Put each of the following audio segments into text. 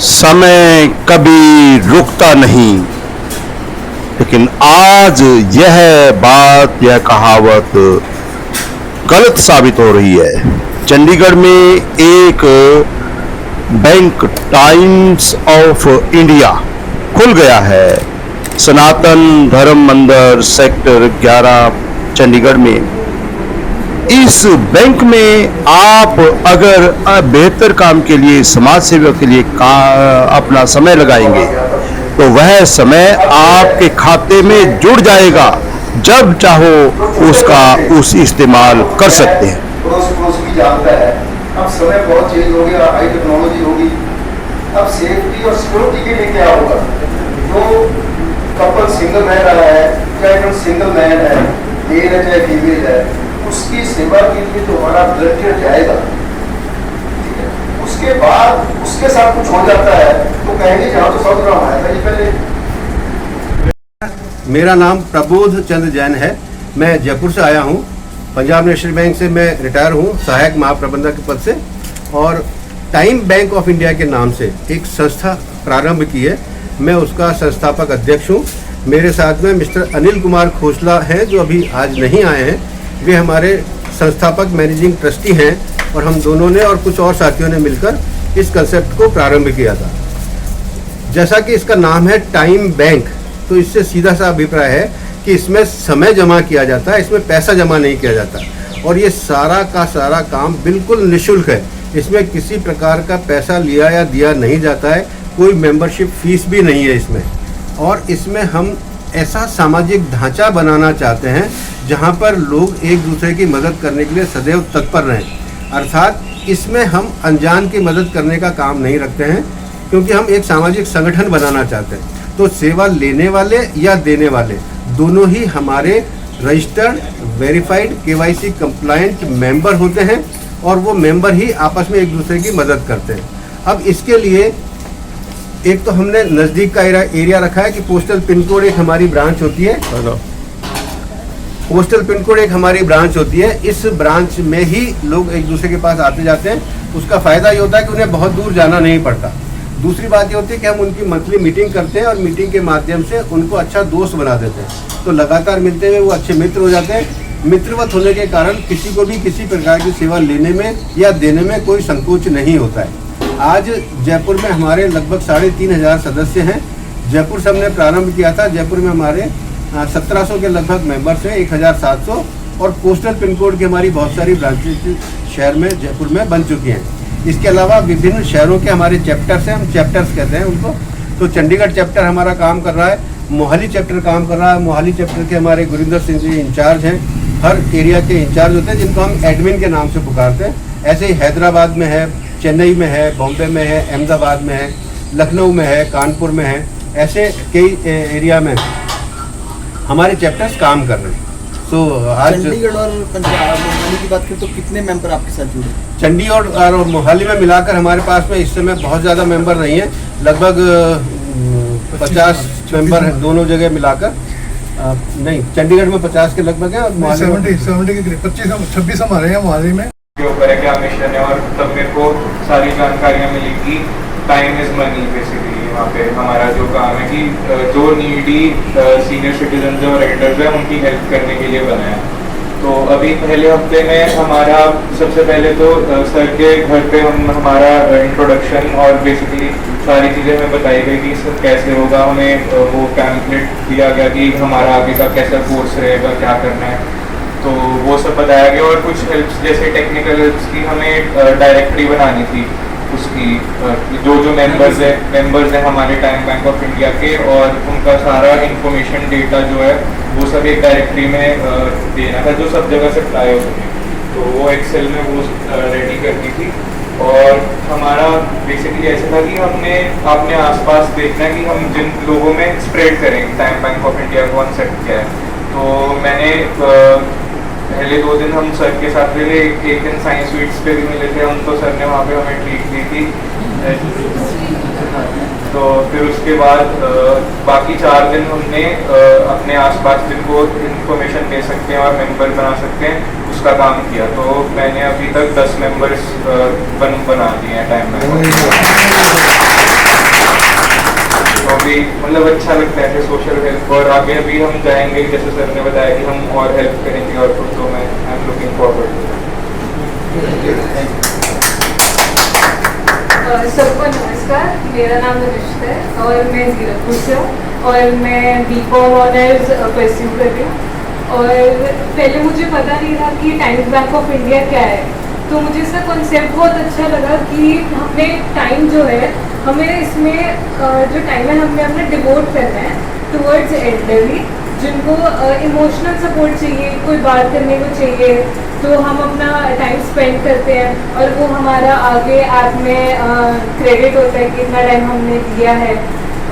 समय कभी रुकता नहीं, लेकिन आज यह बात, यह कहावत गलत साबित हो रही है। चंडीगढ़ में एक बैंक टाइम्स ऑफ इंडिया खुल गया है। सनातन धर्म मंदिर सेक्टर 11 चंडीगढ़ में। इस बैंक में आप अगर बेहतर काम के लिए, समाज सेवा के लिए अपना समय लगाएंगे तो वह समय आपके खाते में जुड़ जाएगा। जब चाहो उस इस्तेमाल कर सकते हैं। पड़ोस भी जानता है। अब समय बहुत चेंज हो गया, हाई टेक्नोलॉजी होगी। अब सेफ्टी और सिक्योरिटी के लिए क्या होगा? जो कपल सिंगल रह रहा है, चाहे सिंगल मैन है, मेल है चाहे फीमेल है, उसकी सेवा के लिए तो हमारा वॉलंटियर जाएगा। ठीक है, उसके बाद उसके साथ कुछ हो जाता है तो कहेंगे जहाँ तो सब राम आएगा। ये पहले मेरा नाम प्रबोध चंद्र जैन है। मैं जयपुर से आया हूँ। पंजाब नेशनल बैंक से मैं रिटायर हूँ, सहायक महाप्रबंधक के पद से। और टाइम बैंक ऑफ इंडिया के नाम से एक संस्था प्रारंभ की है। मैं उसका संस्थापक अध्यक्ष हूँ। मेरे साथ में मिस्टर अनिल कुमार खोसला हैं, जो अभी आज नहीं आए हैं। वे हमारे संस्थापक मैनेजिंग ट्रस्टी हैं और हम दोनों ने और कुछ और साथियों ने मिलकर इस कंसेप्ट को प्रारंभ किया था। जैसा कि इसका नाम है टाइम बैंक, तो इससे सीधा सा अभिप्राय है कि इसमें समय जमा किया जाता है, इसमें पैसा जमा नहीं किया जाता। और ये सारा का सारा काम बिल्कुल निःशुल्क है। इसमें किसी प्रकार का पैसा लिया या दिया नहीं जाता है, कोई मेंबरशिप फीस भी नहीं है इसमें। और इसमें हम ऐसा सामाजिक ढांचा बनाना चाहते हैं जहां पर लोग एक दूसरे की मदद करने के लिए सदैव तत्पर रहें। अर्थात इसमें हम अनजान की मदद करने का काम नहीं रखते हैं, क्योंकि हम एक सामाजिक संगठन बनाना चाहते हैं। तो सेवा लेने वाले या देने वाले दोनों ही हमारे registered, verified, KYC compliant member होते हैं और वो मेंबर ही आपस में एक दूसरे की मदद करते हैं। अब इसके लिए एक तो हमने नज़दीक का एरिया रखा है कि पोस्टल पिन कोड एक हमारी ब्रांच होती है। पोस्टल पिन कोड एक हमारी ब्रांच होती है। इस ब्रांच में ही लोग एक दूसरे के पास आते जाते हैं। उसका फ़ायदा ये होता है कि उन्हें बहुत दूर जाना नहीं पड़ता। दूसरी बात ये होती है कि हम उनकी मंथली मीटिंग करते हैं और मीटिंग के माध्यम से उनको अच्छा दोस्त बना देते हैं। तो लगातार मिलते हुए वो अच्छे मित्र हो जाते हैं। मित्रवत होने के कारण किसी को भी किसी प्रकार की सेवा लेने में या देने में कोई संकोच नहीं होता है। आज जयपुर में हमारे लगभग 3,500 सदस्य हैं। जयपुर से हमने प्रारंभ किया था। जयपुर में हमारे 1700 के लगभग मेंबर्स हैं, 1700। और पोस्टल पिन कोड की हमारी बहुत सारी ब्रांचेज शहर में, जयपुर में बन चुकी हैं। इसके अलावा विभिन्न शहरों के हमारे चैप्टर्स हैं, हम चैप्टर्स कहते हैं उनको। तो चंडीगढ़ चैप्टर हमारा काम कर रहा है, मोहाली चैप्टर काम कर रहा है। मोहाली चैप्टर के हमारे गुरिंदर सिंह जी इंचार्ज हैं। हर एरिया के इंचार्ज होते हैं जिनको हम एडमिन के नाम से पुकारते हैं। ऐसे ही हैदराबाद में है, चेन्नई में है, बॉम्बे में है, अहमदाबाद में है, लखनऊ में है, कानपुर में है। ऐसे कई एरिया में हमारे चैप्टर्स काम कर रहे हैं। तो आज चंडीगढ़ और पंजाब मोहाली की बात करें तो कितने मेंबर आपके साथ जुड़े? चंडीगढ़ और मोहाली में मिलाकर हमारे पास में इस समय बहुत ज़्यादा मेंबर नहीं है। लगभग 50 मेंबर हैं दोनों जगह मिलाकर। नहीं, चंडीगढ़ में 50 के लगभग है और मोहाली 70 के करीब 26 हमारे हैं मोहाली में। के ऊपर है क्या मिशन है, और तब मेरे को सारी जानकारियाँ मिली कि टाइम इज़ मनी। बेसिकली वहाँ पे हमारा जो काम है कि जो नीडी सीनियर सिटीजन और एल्डर्स हैं उनकी हेल्प करने के लिए बनाया। तो अभी पहले हफ्ते में हमारा सबसे पहले तो सर के घर पे हमारा इंट्रोडक्शन और बेसिकली सारी चीज़ें हमें बताई गई कि सब कैसे होगा। हमें वो पैम्फलेट दिया गया कि हमारा आगे का कैसा कोर्स रहेगा, क्या करना है, तो वो सब बताया गया। और कुछ हेल्प्स जैसे टेक्निकल हेल्प्स की हमें डायरेक्टरी बनानी थी। उसकी जो मेंबर्स हैं हमारे टाइम बैंक ऑफ इंडिया के, और उनका सारा इंफॉर्मेशन डेटा जो है वो सब एक डायरेक्टरी में देना था जो सब जगह सप्लाई हो सके। तो वो एक्सेल में वो रेडी करनी थी। और हमारा बेसिकली ऐसा था कि हमने अपने आसपास देखना है कि हम जिन लोगों में स्प्रेड करें time bank of India concept क्या है। तो मैंने पहले 2 दिन हम सर के साथ मिले, एक दिन साइंस स्वीट्स पे भी मिले थे हम। तो सर ने वहाँ पे हमें ट्रीट दी थी। तो फिर उसके बाद बाकी 4 दिन हमने अपने आसपास जिनको इन्फॉर्मेशन दे सकते हैं और मेंबर बना सकते हैं उसका काम किया। तो मैंने अभी तक 10 मेंबर्स बना दिए हैं टाइम में। भी मतलब अच्छा लगता है कि सोशल हेल्प, और आगे भी हम जाएंगे जैसे सर ने बताया कि हम और हेल्प करेंगे और कुछ, तो मैं I am looking forward to सबको नमस्कार, मेरा नाम रिश्ता है और मैं जीरकपुर से हूँ और मैं बीकॉम ऑनर्स परस्यू कर रही हूँ। और पहले मुझे पता नहीं था कि टाइम्स बैंक ऑफ इंडिया क्या है, तो मुझे इसका कॉन्सेप्ट बहुत अच्छा लगा कि हमें टाइम जो है, हमें इसमें जो टाइम है हमें अपना डिवोट करना है टुवर्ड्स एल्डरली जिनको इमोशनल सपोर्ट चाहिए, कोई बात करने को चाहिए, तो हम अपना टाइम स्पेंड करते हैं और वो हमारा आगे ऐप में क्रेडिट होता है कि इतना टाइम हमने दिया है।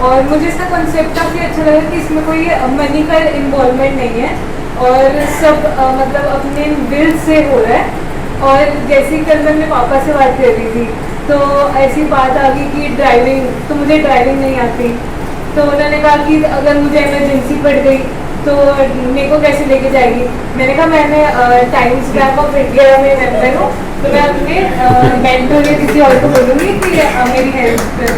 और मुझे इसका कॉन्सेप्ट काफ़ी अच्छा लगा कि इसमें कोई मनी का इन्वॉल्वमेंट नहीं है और सब मतलब अपने दिल से हो रहा है। और जैसे ही कल मैं अपने पापा से बात कर रही थी तो ऐसी बात आ गई कि ड्राइविंग, तो मुझे ड्राइविंग नहीं आती, तो उन्होंने कहा कि अगर मुझे इमरजेंसी पड़ गई तो मेरे को कैसे लेके जाएगी। मैंने कहा मैंने टाइम्स बैंक ऑफ इंडिया में मेंबर हूँ, तो मैं अपने मेंटर या किसी और को बोलूँगी कि मेरी हेल्प कर।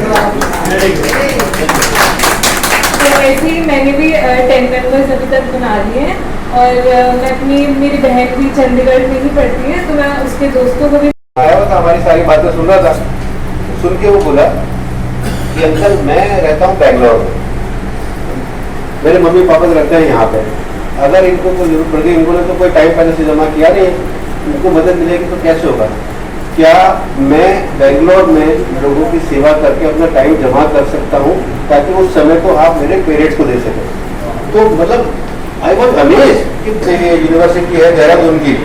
तो वैसे ही मैंने भी 10 मेंबर्स अभी तक बना लिए हैं और मैं मेरी बहन भी चंडीगढ़ में ही पढ़ती है, तो मैं उसके दोस्तों को भी आया हुआ था, हमारी सारी बातें सुन रहा था। सुन के वो बोला कि अंकल मैं रहता हूँ बैंगलोर में, मेरे मम्मी पापा रहते हैं यहाँ पे, अगर इनको कोई जरूरत पड़ गई, इन्होंने तो कोई टाइम पहले से जमा किया नहीं, इनको मदद मिलेगी तो कैसे होगा। क्या मैं बेंगलोर में लोगों की सेवा करके अपना टाइम जमा कर सकता हूँ ताकि उस समय को आप मेरे पेरेंट्स को दे सकें। तो मतलब आई वॉज अमेज कि यूनिवर्सिटी है देहरादून की,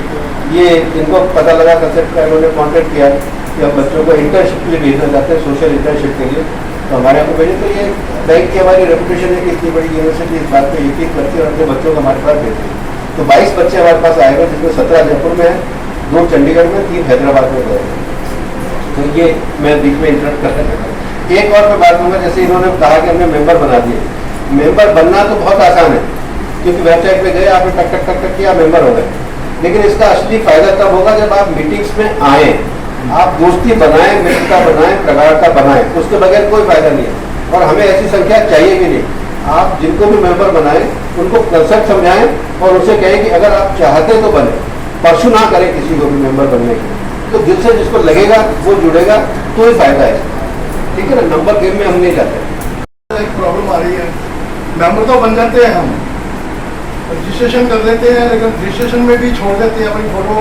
ये इनको पता लगा कंसेप्ट का, इन्होंने कॉन्टेक्ट किया कि हम बच्चों को इंटर्नशिप के लिए भेजना चाहते हैं, सोशल इंटर्नशिप के लिए, तो हमारे यहाँ को भेजे। तो ये बैंक की हमारी रेपुटेशन है कि इतनी बड़ी यूनिवर्सिटी इस बात पर यकीन करती है और अपने बच्चों को हमारे पास भेजती है। तो 22 बच्चे हमारे पास आए हुए, जिसमें 17 जयपुर में है, 2 चंडीगढ़ में, 3 हैदराबाद में गए। तो ये मैं बीच में इंटरप्ट कर रहा था। एक और मैं बात कहूँगा, जैसे इन्होंने कहा कि हमने मेंबर बना दिए। मेंबर बनना तो बहुत आसान है, क्योंकि वेबसाइट पे गए, आपने टक टक टक टक किया, मेंबर हो गए। लेकिन इसका असली फायदा तब होगा जब आप मीटिंग्स में आए, आप दोस्ती बनाएं, मित्रता बनाएं, प्रगाढ़ता बनाएं, उसके बगैर कोई फायदा नहीं है। और हमें ऐसी संख्या चाहिए भी नहीं। आप जिनको भी मेंबर बनाएं उनको कंसेप्ट समझाएं और उनसे कहें कि अगर आप चाहते तो बने, परसू ना करें किसी को भी मेंबर बनने के। तो दिल से जिसको लगेगा वो जुड़ेगा, तो ही फायदा है, ठीक है ना। नंबर गेम में हम नहीं जाते। एक प्रॉब्लम आ रही है, मेंबर तो बन जाते हैं हम, रजिस्ट्रेशन कर देते हैं, लेकिन रजिस्ट्रेशन में भी छोड़ देते हैं, अपनी फोटो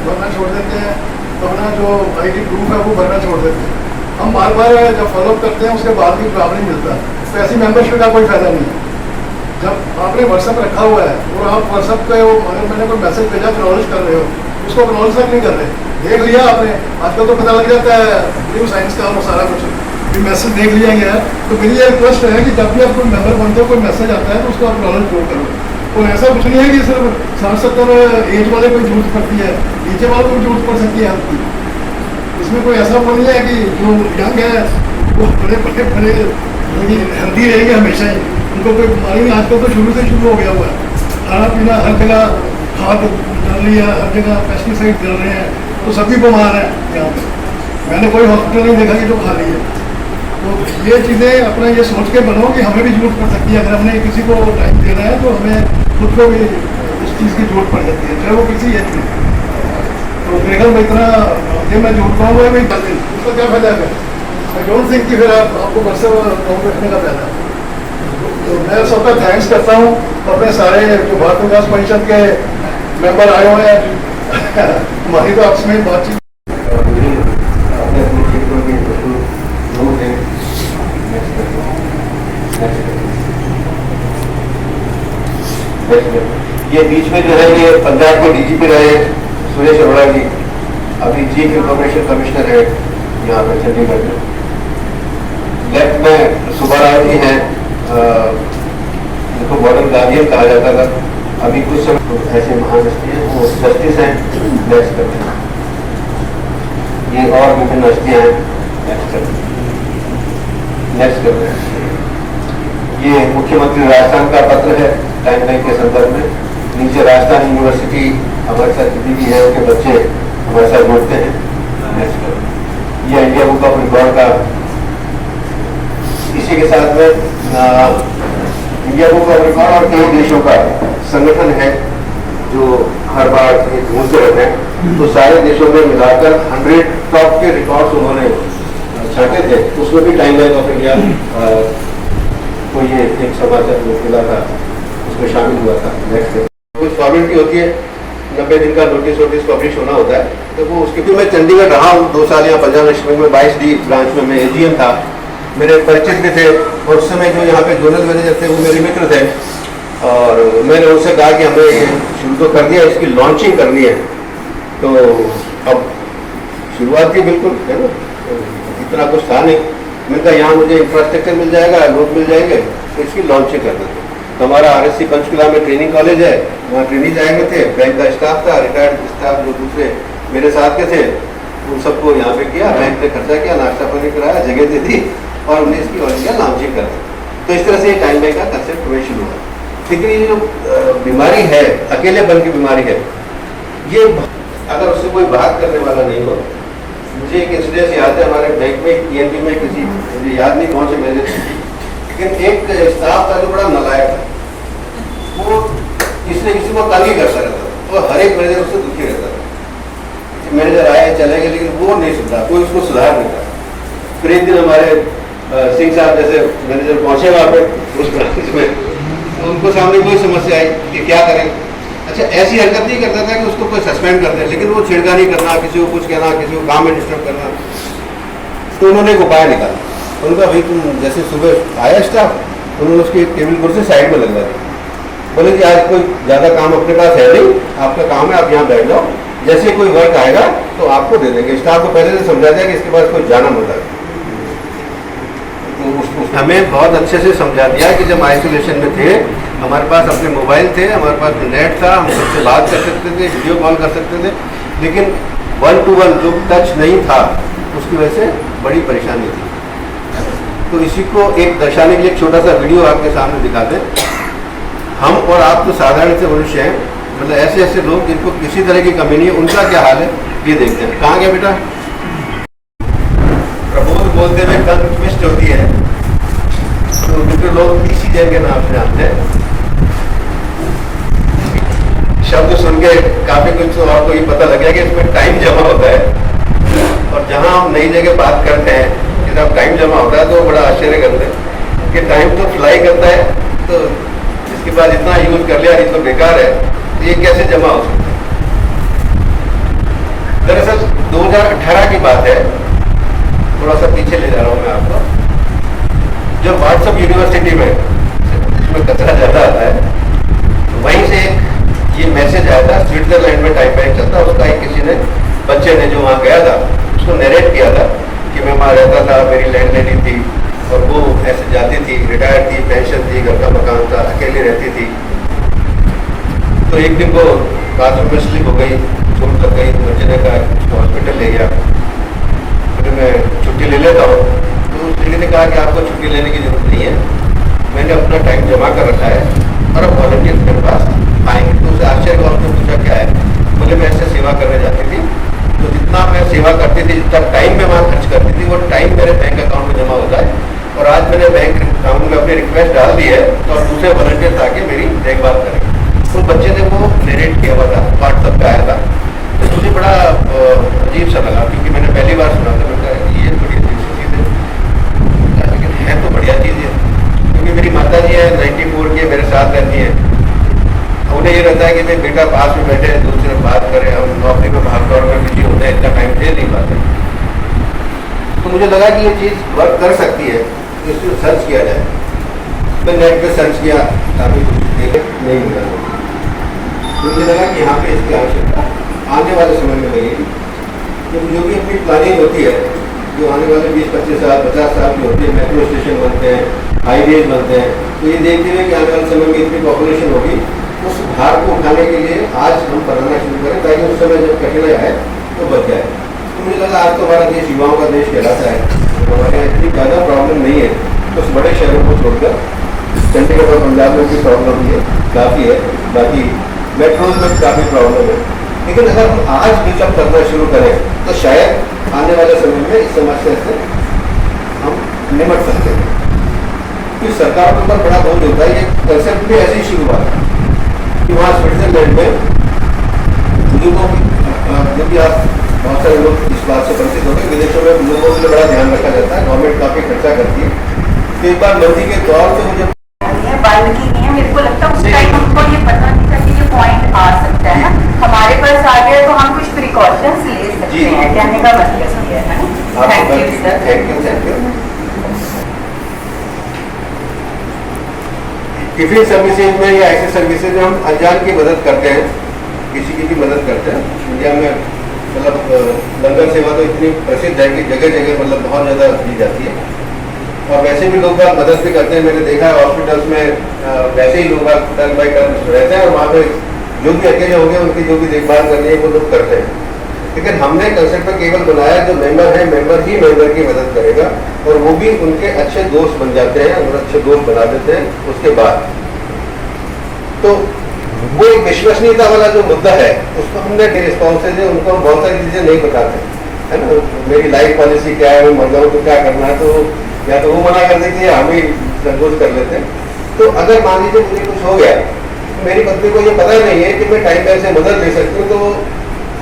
भरना छोड़ देते हैं, तो अपना जो ID प्रूफ है वो भरना छोड़ देते हैं। हम बार बार जब फॉलोअप करते हैं उसके बाद भी जवाब नहीं मिलता, तो ऐसी मेंबरशिप का कोई फायदा नहीं है। जब आपने व्हाट्सएप रखा हुआ है और आप व्हाट्सएप पे अगर मैंने कोई मैसेज भेजा एक्नॉलेज कर रहे हो, उसको एक्नॉलेज तक नहीं कर रहे, देख लिया आपने, आजकल तो पता लग जाता है न्यू साइंस का और सारा कुछ, भी मैसेज देख लिया गया है। तो मेरी ये रिक्वेस्ट है कि जब भी आप कोई मेंबर बनते हो, कोई मैसेज आता है तो उसको एक्नॉलेज जरूर करो। और ऐसा कुछ नहीं है कि सिर्फ 60-70 एज वाले को जरूरत पड़ती है, नीचे वालों को भी जरूरत पड़ सकती है आपकी। इसमें कोई ऐसा वो नहीं है कि जो यंग है वो बड़े हेल्दी रहेंगे हमेशा ही, उनको कोई बीमारी नहीं। आजकल तो शुरू से शुरू हो गया हुआ है, खाना पीना हर जगह खाद डाल रही है, हर जगह पेस्टिसाइड डाल रहे हैं, तो सभी बीमार हैं यहाँ पे। मैंने कोई हॉस्पिटल नहीं देखा कि जो खा रही है। तो ये चीज़ें अपना ये सोच के बनो कि हमें भी जरूरत पड़ सकती है, अगर हमने किसी को टाइम देना है तो हमें खुद को भी इस चीज़ की जरूरत पड़ जाती है, चाहे वो किसी एज में। तो मेरे ख्याल में इतना ये मैं जरूरत पाऊँगा भाई, उसका क्या फायदा है। आई डोंट थिंक कि फिर आपको घर से काम रखने का फायदा है। तो मैं सबका थैंक्स करता हूँ, अपने सारे जो भारत विकास परिषद के मेंबर आए हुए हैं। हमारी तो आपस में बातचीत ये बीच में जो है ये पंजाब के DGP रहे सुरेश अरोड़ा जी, अभी चीफ इंफॉर्मेशन कमिश्नर है यहाँ पर चंडीगढ़ में। लेफ्ट में सुब्बाराव जी हैं, जिनको मॉडल गार्जियन कहा जाता था, अभी कुछ समय ऐसे महान हस्ती हैं, वो जस्टिस हैं, नेक्स्ट करते हैं। ये और विभिन्न हस्तियाँ हैं, नेक्स्ट करते हैं। ये मुख्यमंत्री राजस्थान का पत्र है टाइम बैंक के संदर्भ में। नीचे राजस्थान यूनिवर्सिटी हमारे साथ जितनी भी है उनके बच्चे हमारे साथ जुड़ते हैं। नेक्स्ट ये इंडिया बुक ऑफ रिकॉर्ड का इसी इसी के साथ में इंडिया बुक ऑफ रिकॉर्ड और कई देशों का संगठन है जो हर बार ये ढूंढते रहते हैं, तो सारे देशों में मिलाकर 100 टॉप के रिकॉर्ड्स उन्होंने छांटे थे। उसमें भी टाइम लाइन ऑफ इंडिया को ये एक समाचार जो मिला था उसमें शामिल हुआ था। नेक्स्ट कुछ फॉर्मेलिटी होती है, 90 दिन का नोटिस पब्लिश होना होता है, तो वो उसके भी मैं चंडीगढ़ रहा हूँ 2 साल यहाँ पंजाब नेशनल बैंक में 22D ब्रांच में मैं AGM था, मेरे परिचित भी थे और उस समय जो यहाँ पे जोनल मैनेजर थे वो मेरे मित्र थे और मैंने उनसे कहा कि हमें ये शुरू तो कर दिया, इसकी लॉन्चिंग करनी है। तो अब शुरुआत की बिल्कुल है ना, इतना कुछ था नहीं, मैंने कहा यहाँ मुझे इंफ्रास्ट्रक्चर मिल जाएगा, लोग मिल जाएंगे, तो इसकी लॉन्चिंग कर देते। तो हमारा RSC पंचकुला में ट्रेनिंग कॉलेज है, वहाँ ट्रेनिंग जाएंगे थे, बैंक का स्टाफ था, रिटायर्ड स्टाफ जो दूसरे मेरे साथ के थे उन सबको यहाँ पे किया, बैंक ने खर्चा किया, नाश्ता पानी कराया, जगह दे दी और हमने इसकी ऑल इंडिया लॉन्चिंग कर दी। तो इस तरह से टाइम बैंक का कंसेप्ट हमें शुरू हुआ। लेकिन ये जो बीमारी है, अकेलेपन की बीमारी है, ये अगर उससे कोई बात करने वाला नहीं हो। मुझे एक इंसिडेंस याद है, हमारे बैंक में PNB में किसी, मुझे याद नहीं कौन से मैनेजर, लेकिन एक स्टाफ था जो बड़ा नालायक था, वो किसी किसी को तंग ही करता रहता था, तो हर एक मैनेजर उससे दुखी रहता था। मैनेजर आए चले गए लेकिन वो नहीं सुधरा, कोई उसको सुधार नहीं था। फिर एक दिन हमारे सिंह साहब जैसे मैनेजर पहुंचे वहाँ पे उस ब्रांच में, तो उनको सामने कोई समस्या आई कि क्या करें। अच्छा, ऐसी हरकत नहीं करता था कि उसको कोई सस्पेंड कर दे, लेकिन वो छेड़खानी करना, किसी को कुछ कहना, किसी को काम में डिस्टर्ब करना। तो उन्होंने एक उपाय निकाला, उनका भाई तुम जैसे सुबह आया स्टाफ, उन्होंने उसकी टेबल कुर्सी साइड में लगवा दी, बोले कि आज कोई ज़्यादा काम अपने पास है नहीं, आपका काम है, आप यहाँ बैठ जाओ, जैसे कोई वर्क आएगा तो आपको दे देंगे। स्टाफ को पहले से समझा दिया कि इसके पास कोई जाना मत है। तो हमें बहुत अच्छे से समझा दिया कि जब आइसोलेशन में थे, हमारे पास अपने मोबाइल थे, हमारे पास नेट था, हम सबसे बात कर सकते थे, वीडियो कॉल कर सकते थे, लेकिन 1 to 1 जो टच नहीं था उसकी वजह से बड़ी परेशानी थी। तो इसी को एक दर्शाने के लिए एक छोटा सा वीडियो आपके सामने दिखा दें। हम और आप तो साधारण से मनुष्य हैं, मतलब ऐसे ऐसे लोग जिनको किसी तरह की कमी नहीं है, उनका क्या हाल है ये देखते हैं। कहाँ गया बेटा? प्रबोध बोलते हुए कल ट्विस्ट होती है, तो क्योंकि लोग इसी जगह के नाम से जानते हैं। शब्द सुन के काफी कुछ तो आपको ये पता लग गया कि इसमें टाइम जमा होता है, और जहाँ हम नई जगह बात करते हैं कि जब टाइम जमा होता है तो बड़ा आश्चर्य करते हैं कि टाइम तो फ्लाई करता है, तो इसके बाद इतना यूज कर लिया, ये तो बेकार है, तो ये कैसे जमा हो सकता है? दरअसल 2018 की बात है, थोड़ा सा पीछे ले जा रहा हूँ मैं आपको। जब व्हाट्सएप यूनिवर्सिटी में इसमें कचरा ज़्यादा आता है, तो वहीं से ये मैसेज आया था, स्विट्जरलैंड में टाइम बैंक चलता, उसका एक किसी ने, बच्चे ने जो वहाँ गया था, उसको नरेट किया था कि मैं वहाँ रहता था, मेरी लैंडलेडी थी और वो ऐसे जाती थी, रिटायर्ड थी, पेंशन थी, घर का मकान था, अकेली रहती थी। तो एक दिन को बाथरूम में स्लिप हो गई, चोट लग गई, तो बच्चे ने कहा उसको हॉस्पिटल ले गया, फिर मैं छुट्टी ले लेता हूँ। तो उस लड़के ने कहा कि आपको छुट्टी लेने की जरूरत नहीं है, मैंने अपना टाइम जमा कर रखा है और अब वॉलंटियर मेरे पास आएंगे। तो उसे आश्चर्य हुआ, उसने पूछा क्या है? बोले मैं ऐसे सेवा करने जाती थी, तो जितना मैं सेवा करती थी, जितना टाइम मैं वहाँ खर्च करती थी, वो टाइम मेरे बैंक अकाउंट में जमा होता है, और आज मैंने बैंक अकाउंट में अपनी रिक्वेस्ट डाल दी है, तो और दूसरे वॉलंटियर आके मेरी देखभाल करेंगे। तो बच्चे ने वो नरेट किया हुआ था, व्हाट्सएप पे आया था, तो मुझे बड़ा अजीब सा लगा, क्योंकि मैंने पहली बार सुना था। मैंने कहा ये बड़ी अजीब सी चीज़ है, लेकिन है तो बढ़िया चीज़ है, क्योंकि मेरी माता जी है 94 की, मेरे साथ रहती है, उन्हें ये रहता है कि भाई बेटा पास में बैठे, दूसरे बात करें, हम नौकरी में भाग दौड़ में बिजी होते हैं, इतना टाइम दे नहीं पाते। तो मुझे लगा कि ये चीज़ वर्क कर सकती है, तो इसको सर्च किया जाए। मैं नेट पे सर्च किया, काफ़ी कुछ देखे, नहीं मिला। तो मुझे लगा कि यहाँ पे इसकी आवश्यकता आने वाले समय में लगेगी, क्योंकि जो भी अपनी प्लानिंग होती है, जो आने वाले 20-25 साल 50 साल की होती है, मेट्रो स्टेशन बनते हैं, हाईवेज बनते हैं, तो ये देखते हुए कि आने वाले समय में इतनी पॉपुलेशन होगी, उस भार को उठाने के लिए आज हम बनाना शुरू करें, ताकि उस समय जब कठिनाई आए तो बच जाए। तो मुझे लगा आज तो हमारा देश युवाओं का देश कहलाता है, तो हमारे यहाँ इतनी ज़्यादा प्रॉब्लम नहीं है, तो उस बड़े शहरों को छोड़कर चंडीगढ़ और पंजाब में भी प्रॉब्लम है, काफ़ी है, बाकी मेट्रोज में काफ़ी प्रॉब्लम है। लेकिन अगर हम आज बिल्डअप करना शुरू करें तो शायद आने वाले समय में इस समस्या से हम निपट सकते हैं। कि सरकार के ऊपर बड़ा बोझ होता है। ये कंसेप्ट भी ऐसे ही शुरू हुआ है कि वहाँ स्विट्जरलैंड में बुजुर्गों की जब भी आप बहुत सारे लोग इस बात से परिचित होते हैं, विदेशों में बुजुर्गों के लिए बड़ा ध्यान रखा जाता है, गवर्नमेंट काफ़ी खर्चा करती है। तो एक बार मोदी के दौर से मुझे वाल्मीकि नहीं है, मेरे को लगता है उस टाइम हमको ये पता नहीं था कि ये पॉइंट आ सकता है। हमारे पास आ गया तो हम कुछ प्रिकॉशंस ले सकते हैं, कहने का मतलब ये है। Thank you sir. Thank you. Tiffin services में या ऐसे सर्विसेज में हम अनजान की मदद करते हैं, किसी की भी मदद करते हैं। इंडिया में मतलब लंगर सेवा तो इतनी प्रसिद्ध है कि जगह जगह मतलब बहुत ज़्यादा दी जाती है, और वैसे भी लोग मदद भी करते हैं। मैंने देखा है हॉस्पिटल्स में वैसे ही लोग टर्न बाई टर्न रहते हैं, और वहाँ पे जो भी अकेले होंगे उनकी जो भी देखभाल करनी है वो लोग करते हैं। लेकिन हमने कंसेप्ट केवल बनाया जो मेंबर है, मेंबर ही मेंबर की मदद करेगा, और वो भी उनके अच्छे दोस्त बन जाते हैं और अच्छे दोस्त बना देते हैं उसके बाद। तो वो एक विश्वसनीयता वाला जो मुद्दा है उसको हमने रिस्पॉन्सेज है, उनको हम बहुत सारी चीज़ें नहीं बताते है ना। मेरी लाइफ पॉलिसी क्या है, मैं मर जाऊँ तो क्या करना है, तो या तो वो मना कर देती है, हम ही संकोच कर लेते हैं। तो अगर मान लीजिए मुझे कुछ हो गया, मेरी पत्नी को ये पता नहीं है कि मैं टाइम टाइम से मदद ले सकती हूँ, तो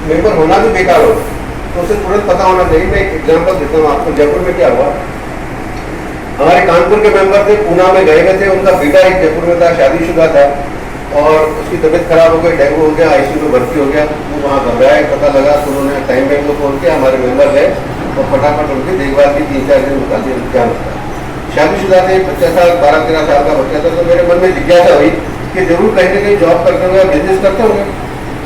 मेंबर होना भी बेकार हो, तो उसे तुरंत पता होना चाहिए। मैं एक एग्जाम्पल देता हूँ आपको। जयपुर में क्या हुआ, हमारे कानपुर के मेंबर थे, पूना में गए हुए थे, उनका बेटा एक जयपुर में था, शादीशुदा था, और उसकी तबीयत खराब हो गई, डेंगू हो गया, आईसीयू में भर्ती हो गया। वो वहाँ घबराया, पता लगा तो उन्होंने टाइम टाइम को फोन किया, हमारे मेंबर गए और फटाफट उनकी देखभाल की, 3-4 दिन उनका ध्यान रखा। शादीशुदा थे, बच्चा था, 12-13 साल का बच्चा था। तो मेरे मन में जिज्ञासा हुई कि जरूर कहीं ना कहीं जॉब करते होंगे, बिजनेस करते होंगे।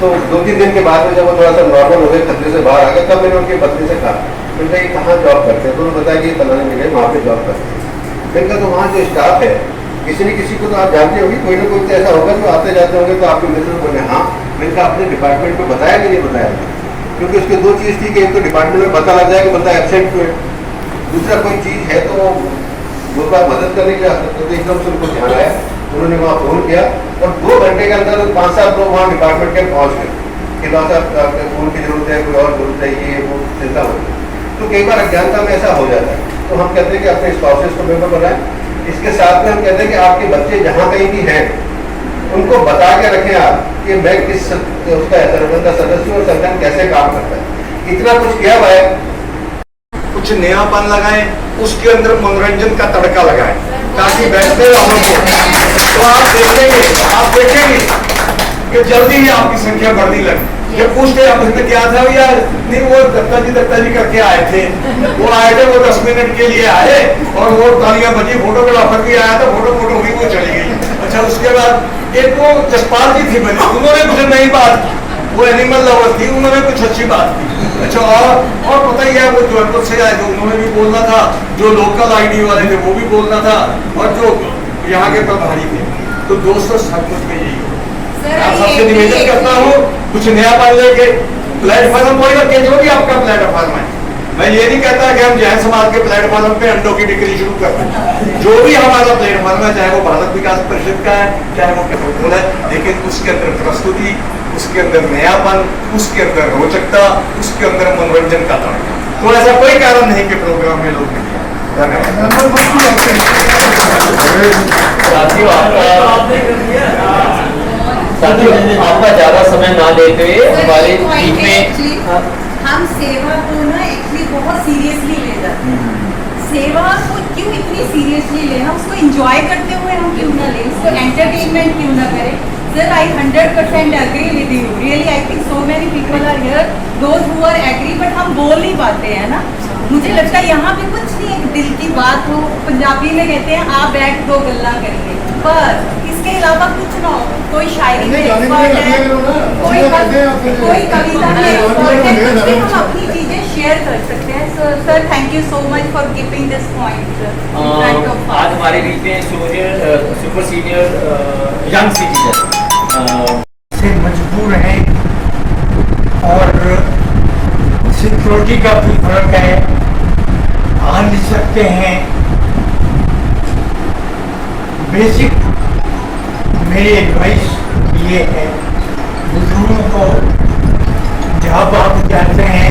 तो 2-3 दिन के बाद में जब वो थोड़ा सा नॉर्मल हो गए, खतरे से बाहर आ गए, तब मैंने उनकी पत्नी से कहा, मैंने कहा कहाँ जॉब करते हैं, तो उन्होंने बताया कि फलाने जगह वहाँ पे जॉब करते हैं। मैंने कहा तो वहाँ जो स्टाफ है, किसी न किसी को तो आप जानते होंगे, कोई ना कोई तो ऐसा होगा जो आते जाते होंगे, तो आपके मित्र बोले हाँ। मैंने कहा अपने डिपार्टमेंट में बताया कि नहीं बताया, क्योंकि उसके 2 चीज़ थी कि एक तो डिपार्टमेंट में पता लग जाए कि बंदा एबसेंट क्यों है, दूसरा कोई चीज़ है तो वो बात मदद करने के लिए आ सकते। तो एकदम से उनको ध्यान आया, उन्होंने वहाँ फ़ोन किया, और 2 घंटे के अंदर 5-7 लोग वहाँ डिपार्टमेंट के पहुँच गए कि साहब फ़ोन की जरूरत है, कोई और जरूरत है, ये वो चिंता होती है। तो कई बार अज्ञानता में ऐसा हो जाता है, तो हम कहते हैं कि अपने स्पाउसेस को मेंबर बनाएं। इसके साथ में हम कहते हैं कि आपके बच्चे जहाँ कहीं भी हैं, उनको बता के रखें आप कि मैं किस उसका संगठन का सदस्य हूँ और संगठन कैसे काम करता है। इतना कुछ किया हुआ है, कुछ नयापन लगाएं, उसके अंदर मनोरंजन का तड़का लगाएं, ताकि बैठते वालों को तो आप देखेंगे कि जल्दी ही आपकी संख्या बढ़ने लगी। जब पूछते आपने क्या था यार, नहीं वो दत्ता जी करके आए थे, वो 10 मिनट के लिए आए, और वो तालियां बजी, फोटोग्राफर भी आया था, फोटो हुई, वो चली गई। अच्छा, उसके बाद एक वो जसपाल जी थी बनी, उन्होंने कुछ नई बात की, वो एनिमल लवर थी, उन्होंने कुछ अच्छी बात की। अच्छा, और पता ही है वो जयपुर से आए थे, उन्होंने भी बोलना था, जो लोकल आईडी वाले थे वो भी बोलना था, और जो यहाँ के प्रभारी थे। तो दोस्तों सब कुछ में यही आप सबसे निवेदन करता हूँ, कुछ नया पाल लेके प्लेटफॉर्म के जो भी आपका प्लेटफॉर्म है, मैं ये नहीं कहता कि हम जैन समाज के प्लेटफॉर्म पे अंडों की बिक्री शुरू कर दें। जो भी हमारा प्लेटफॉर्म है, चाहे वो भारत विकास परिषद का है, चाहे वो कैपिटल है, लेकिन उसके अंदर प्रस्तुति, उसके अंदर नयापन, उसके अंदर रोचकता, उसके अंदर मनोरंजन का तड़का। तो ऐसा कोई कारण नहीं कि प्रोग्राम में लोग नहीं आए। साथियों, आपका ज्यादा समय ना लेते हुए हमारे बीच में हम सेवा को ना एक्चुअली बहुत सीरियसली ले जाते हैं। सेवा को क्यों इतनी सीरियसली लेना, उसको एंजॉय करते हुए हम क्यों ना लें, उसको एंटरटेनमेंट क्यों ना करें। Sir, I 100% agree with you. Really I think so many people are here, those who are agree, but हम बोल नहीं पाते हैं ना। मुझे लगता है यहाँ पे कुछ नहीं, एक दिल की बात हो, पंजाबी में कहते हैं आप बैठ 2 गल्ला करिए, पर इसके अलावा कुछ ना हो। कोई शायरी में एक्सपर्ट है, कोई कविता में एक्सपर्ट है, कुछ भी हम अपनी चीजें शेयर कर सकते हैं। So sir, thank you so much for keeping this point. आज हमारे बीच में सुपर सीनियर यंग सिटीजन से मजबूर हैं, और सिक्योरिटी का भी फर्क है, आ नहीं सकते हैं। बेसिक मेरी एडवाइस ये है, बुजुर्गों को जब आप जाते हैं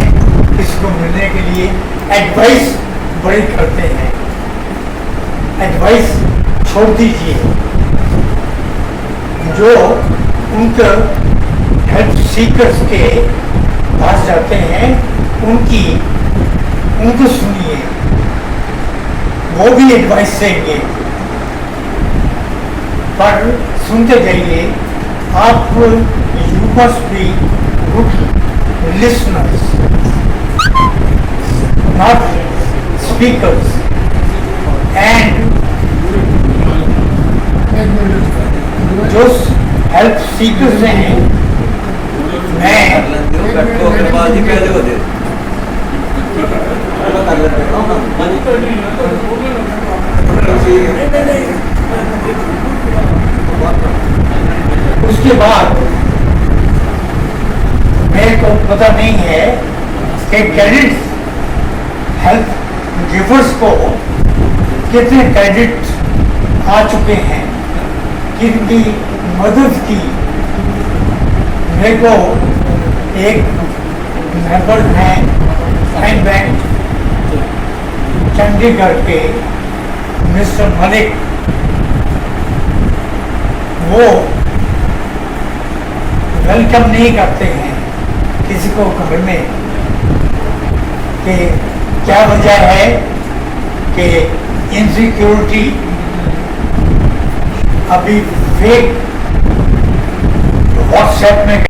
इसको मिलने के लिए, एडवाइस बड़ी करते हैं, एडवाइस छोड़ दीजिए। जो उनके हेल्प सीकर्स के पास जाते हैं उनको सुनिए, वो भी एडवाइस देंगे, पर सुनते जाइए। आप you must be good listeners, not speakers. And जो हेल्प सीकर्स हैं, मैं उसके बाद मेरे को पता नहीं है कि क्रेडिट हेल्प गिवर्स को कितने क्रेडिट आ चुके हैं, किनकी मदद की। मेरे को एक मेंबर हैं टाइम बैंक चंडीगढ़ के मिस्टर मलिक, वो वेलकम नहीं करते हैं किसी को घर में, कि क्या वजह है कि इनसिक्योरिटी अभी फेक व्हाट्सएप में